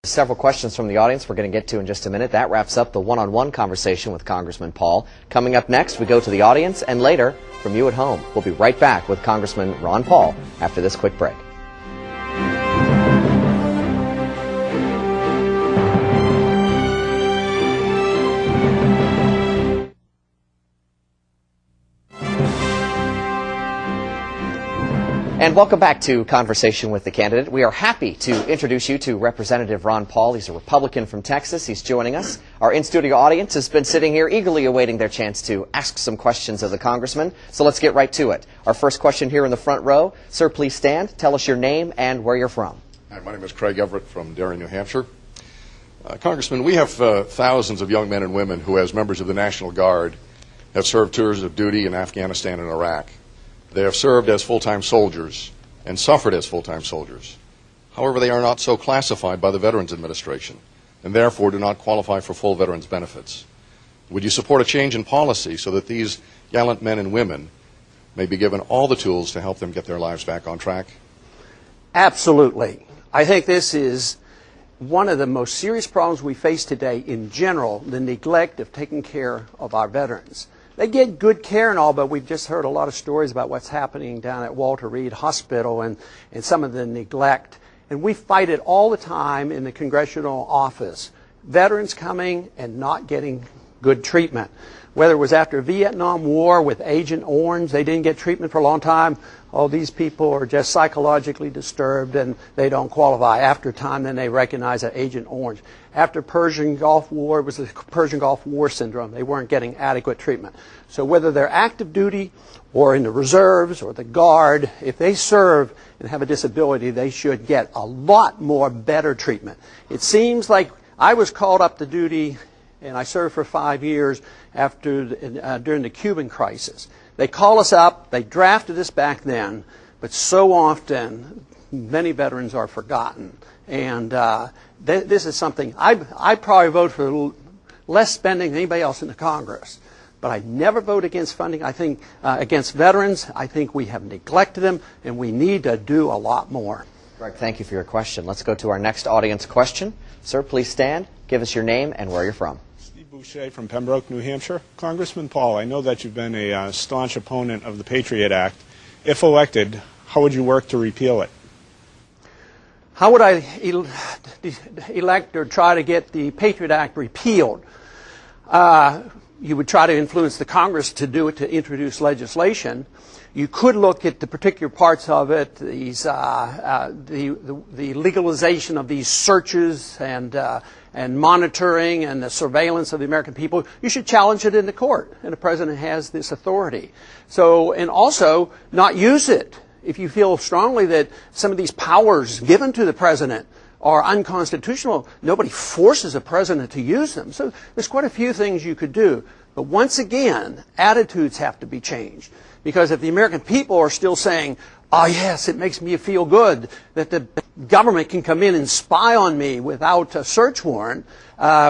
Several questions from the audience we're going to get to in just a minute. That wraps up the one-on-one conversation with Congressman Paul. Coming up next, we go to the audience, and later, from you at home. We'll be right back with Congressman Ron Paul after this quick break. And welcome back to Conversation with the Candidate. We are happy to introduce you to Representative Ron Paul. He's a Republican from Texas. He's joining us. Our in-studio audience has been sitting here eagerly awaiting their chance to ask some questions of the Congressman. So let's get right to it. Our first question here in the front row. Sir, please stand. Tell us your name and where you're from. Hi, my name is Craig Everett from Darien, New Hampshire. Congressman, we have thousands of young men and women who, as members of the National Guard, have served tours of duty in Afghanistan and Iraq. They have served as full-time soldiers and suffered as full-time soldiers. However, they are not so classified by the Veterans Administration and therefore do not qualify for full veterans benefits. Would you support a change in policy so that these gallant men and women may be given all the tools to help them get their lives back on track? Absolutely. I think this is one of the most serious problems we face today in general, the neglect of taking care of our veterans. They get good care and all, but we've just heard a lot of stories about what's happening down at Walter Reed Hospital and some of the neglect. And we fight it all the time in the congressional office. Veterans coming and not getting good treatment. Whether it was after Vietnam War with Agent Orange, they didn't get treatment for a long time. Oh, these people are just psychologically disturbed and they don't qualify. After time, then they recognize that Agent Orange. After Persian Gulf War, it was the Persian Gulf War syndrome. They weren't getting adequate treatment. So whether they're active duty or in the reserves or the Guard, if they serve and have a disability, they should get a lot more better treatment. It seems like I was called up to duty and I served for 5 years during the Cuban crisis. They call us up, they drafted us back then, but so often many veterans are forgotten. And this is something, I probably vote for less spending than anybody else in the Congress. But I never vote against funding. I think against veterans, I think we have neglected them and we need to do a lot more. Greg, thank you for your question. Let's go to our next audience question. Sir, please stand. Give us your name and where you're from. Boucher from Pembroke, New Hampshire. Congressman Paul, I know that you've been a staunch opponent of the Patriot Act. If elected, how would you work to repeal it? How would I elect or try to get the Patriot Act repealed? You would try to influence the Congress to do it, to introduce legislation. You could look at the particular parts of it, these, the legalization of these searches and monitoring and the surveillance of the American people. You should challenge it in the court, and the president has this authority. So, and also not use it. If you feel strongly that some of these powers given to the president are unconstitutional, nobody forces a president to use them. So there's quite a few things you could do. But once again, attitudes have to be changed. Because if the American people are still saying, oh yes, it makes me feel good that the government can come in and spy on me without a search warrant,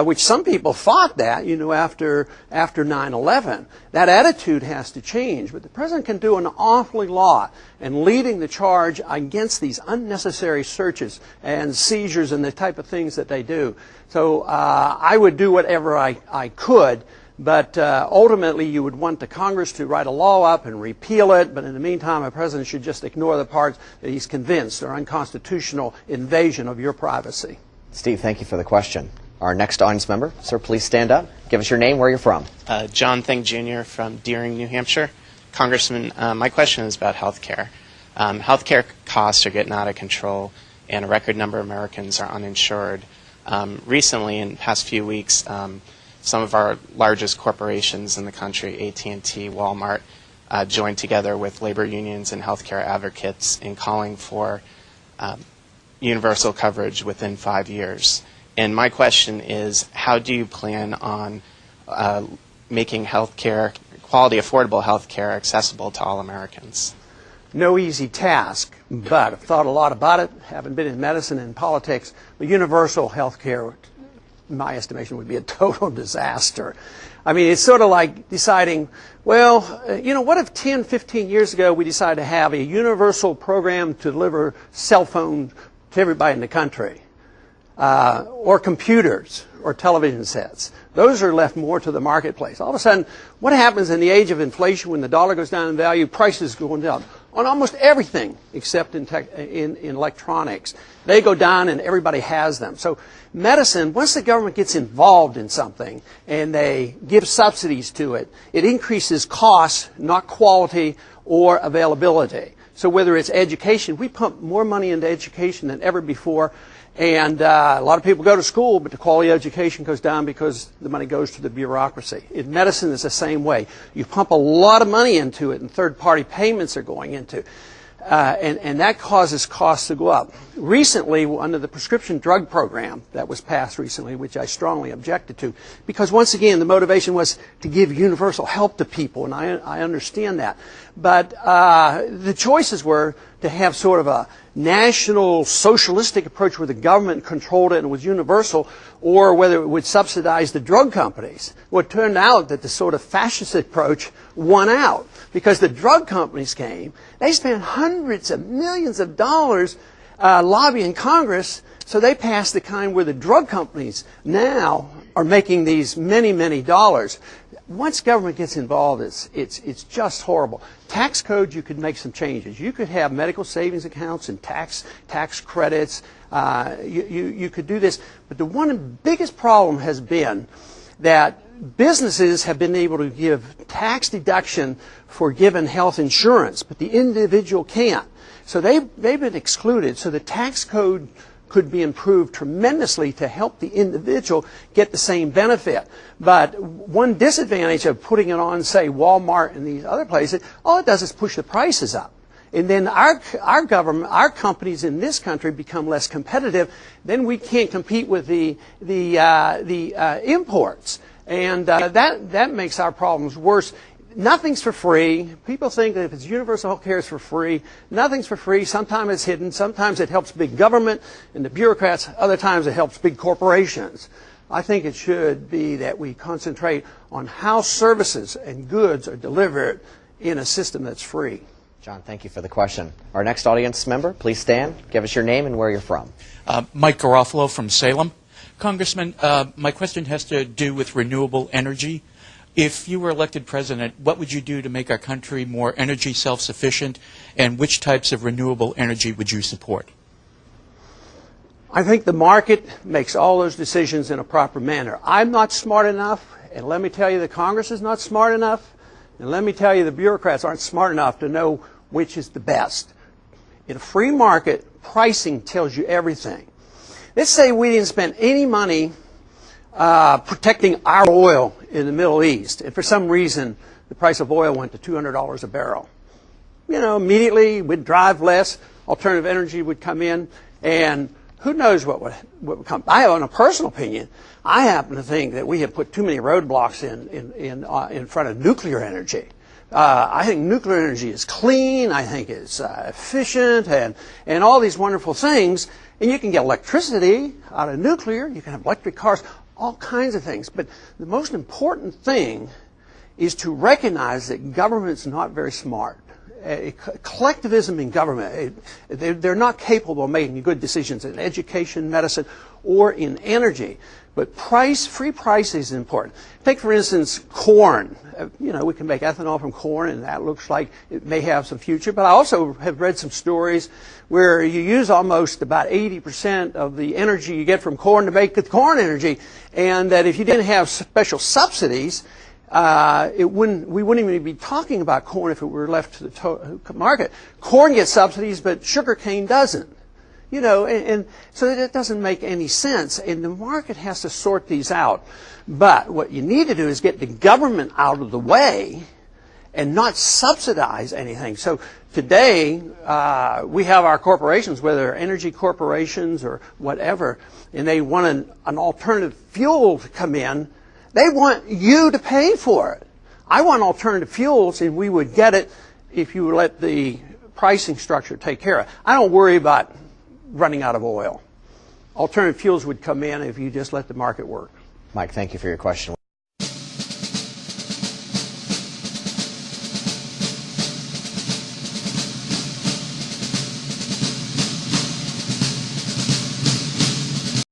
which some people thought that, after 9/11. That attitude has to change. But the president can do an awfully lot in leading the charge against these unnecessary searches and seizures and the type of things that they do. So I would do whatever I could. But ultimately, you would want the Congress to write a law up and repeal it. But in the meantime, a president should just ignore the parts that he's convinced are unconstitutional invasion of your privacy. Steve, thank you for the question. Our next audience member, sir, please stand up. Give us your name, where you're from. John Thing Jr. from Deering, New Hampshire. Congressman, my question is about health care. Health care costs are getting out of control, and a record number of Americans are uninsured. Recently, in the past few weeks, some of our largest corporations in the country, AT&T, Walmart, joined together with labor unions and healthcare advocates in calling for universal coverage within 5 years. And my question is, how do you plan on making healthcare, quality, affordable healthcare accessible to all Americans? No easy task, but I've thought a lot about it. Haven't been in medicine and politics, but universal health care, in my estimation, would be a total disaster. I mean, it's sort of like deciding, well, what if 10, 15 years ago we decided to have a universal program to deliver cell phones to everybody in the country? or computers or television sets. Those are left more to the marketplace. All of a sudden, what happens in the age of inflation when the dollar goes down in value, prices go down on almost everything except in electronics. They go down and everybody has them. So medicine, once the government gets involved in something and they give subsidies to it, it increases costs, not quality or availability. So whether it's education, we pump more money into education than ever before. And a lot of people go to school, but the quality of education goes down because the money goes to the bureaucracy. In medicine, it's the same way. You pump a lot of money into it, and third-party payments are going into it. And that causes costs to go up. Recently, under the prescription drug program that was passed recently, which I strongly objected to, because once again, the motivation was to give universal help to people, and I understand that. But the choices were to have sort of a national socialistic approach where the government controlled it and was universal, or whether it would subsidize the drug companies. Well, it turned out that the sort of fascist approach won out because the drug companies came. They spent hundreds of millions of dollars lobbying Congress, so they passed the kind where the drug companies now are making these many, many dollars. Once government gets involved, it's just horrible. Tax code, you could make some changes. You could have medical savings accounts and tax credits. You could do this. But the one biggest problem has been that businesses have been able to give tax deduction for given health insurance, but the individual can't. So they've been excluded. So the tax code could be improved tremendously to help the individual get the same benefit. But one disadvantage of putting it on, say, Walmart and these other places, all it does is push the prices up. And then our government, our companies in this country become less competitive. Then we can't compete with the imports. And that makes our problems worse. Nothing's for free. People think that if it's universal health care, it's for free. Nothing's for free. Sometimes it's hidden. Sometimes it helps big government and the bureaucrats. Other times it helps big corporations. I think it should be that we concentrate on how services and goods are delivered in a system that's free. John, thank you for the question. Our next audience member, please stand. Give us your name and where you're from. Mike Garofalo from Salem. Congressman, my question has to do with renewable energy. If you were elected president, what would you do to make our country more energy self-sufficient, and which types of renewable energy would you support? I think the market makes all those decisions in a proper manner. I'm not smart enough, and let me tell you the Congress is not smart enough, and let me tell you the bureaucrats aren't smart enough to know which is the best. In a free market, pricing tells you everything. Let's say we didn't spend any money protecting our oil in the Middle East, and for some reason the price of oil went to $200 a barrel. You know, immediately we'd drive less, alternative energy would come in, and who knows what would come. I have a personal opinion. I happen to think that we have put too many roadblocks in front of nuclear energy. I think nuclear energy is clean. I think it's efficient and all these wonderful things. And you can get electricity out of nuclear. You can have electric cars, all kinds of things. But the most important thing is to recognize that government's not very smart. Collectivism in government, they're not capable of making good decisions in education, medicine, or in energy. But free price is important. Take, for instance, corn. You know, we can make ethanol from corn, and that looks like it may have some future. But I also have read some stories where you use almost about 80% of the energy you get from corn to make the corn energy, and that if you didn't have special subsidies, we wouldn't even be talking about corn if it were left to the market. Corn gets subsidies, but sugar cane doesn't. You know, and so that doesn't make any sense, and the market has to sort these out. But what you need to do is get the government out of the way and not subsidize anything. So today, we have our corporations, whether they're energy corporations or whatever, and they want an alternative fuel to come in. They want you to pay for it. I want alternative fuels, and we would get it if you would let the pricing structure take care of it. I don't worry about running out of oil. Alternative fuels would come in if you just let the market work. Mike, thank you for your question.